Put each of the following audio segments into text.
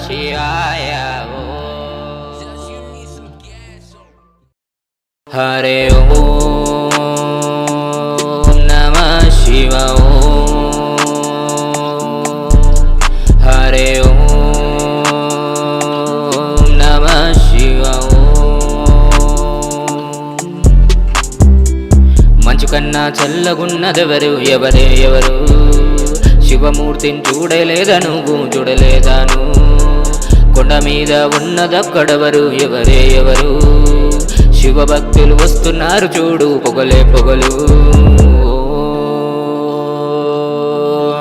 శివాయ హరే ఓం నమః శివాయ హరే ఓం నమః శివాయ మంచు కన్నా చల్లగున్నదెవరు ఎవరు శివమూర్తిని చూడలేదా నువ్వు చూడలేదాను కొండ మీద ఉన్నదక్కడెవరు ఎవరు శివభక్తులు వస్తున్నారు చూడు పొగలు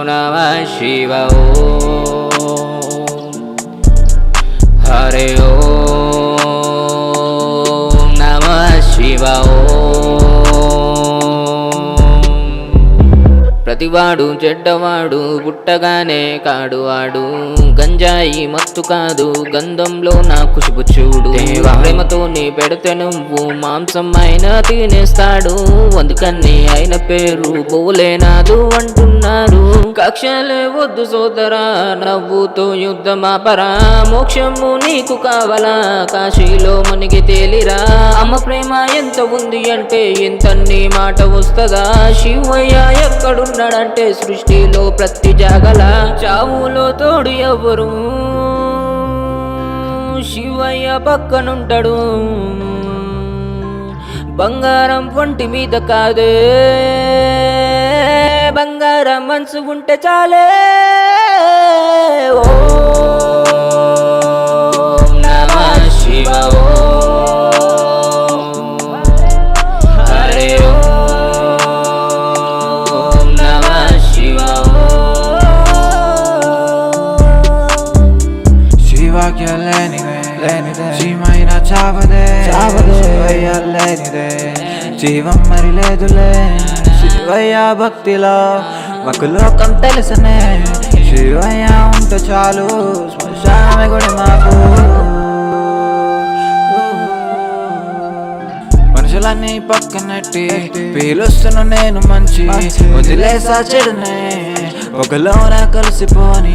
నమః శివాయ హరే ఓం నమః శివాయ ప్రతివాడు చెడ్డవాడు పుట్టగానే కాడువాడు గంజాయి మత్తు కాదు గంధంలో నా ఖుషుబు చూడు ప్రేమతో నీ పెడితే నువ్వు మాంసం అయినా తినేస్తాడు అందుకని ఆయన పేరు బోలేనాదు అంటున్నారు కక్షలే వద్దు సోదరా నవ్వుతో యుద్ధమాపరా మోక్షము నీకు కావాలా కాశీలో మునిగి తేలిరా అమ్మ ప్రేమ ఎంత ఉంది అంటే ఎంతన్ని మాట వస్తుందా శివయ్య ఎక్కడున్నాడంటే సృష్టిలో ప్రతి జాగల చావులో తోడు ఎవరు శివయ్య పక్కనుంటాడు బంగారం వంటి మీద కాదే బంగారం మనసు ఉంటే చాలే ఓం నమః శివాయ హరే ఓం నమః శివాయ శివాక్య లేనిదే శివైన చావదే శివయ్య లేనిదే జీవం మరి లేదులే శివయ్య భక్తిలో మాకు లోకం తెలుసనే శివయ్య ఉంటే చాలు శ్మశానమే గుడి మాకు మనుషులన్నీ పక్కనట్టి పీలుస్తున్న నేను మంచి వదిలేసా చెడునే ఒకలోన కలిసిపోని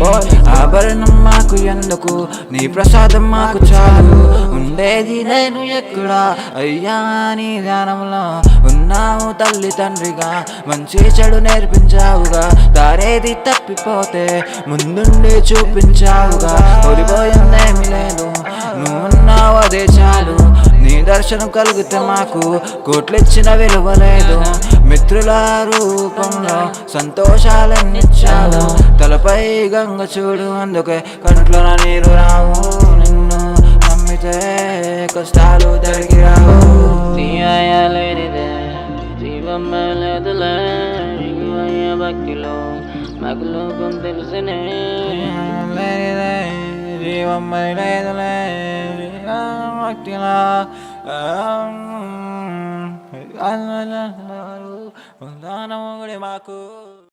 ఆభరణం మాకు ఎందుకు నీ ప్రసాదం మాకు చాలు ఉండేది నేను ఎక్కడా అయ్యా నీ ధ్యానంలో ఉన్నావు తల్లి తండ్రిగా మంచి చెడు నేర్పించావుగా దారేది తప్పిపోతే ముందుండి చూపించావుగా ఓడిపోయిందేమి లేదు నువ్వున్నావు అదే చాలు నీ దర్శనం కలిగితే మాకు కోట్లిచ్చిన విలువ లేదు మిత్రుల రూపంలో సంతోషాలన్నిచ్చావు తలపై గంగ చూడు అందుకే కంట్లోన నీరు రావు నిన్ను నమ్మితే కష్టాలు జరిగి రావు శివయ్య లేనిదే జీవం లేదులే శివయ్య భక్తిలో మాకు లోకం తెలుసునే లేనిదే జీవం మరి లేదులే భక్తిలో మాకు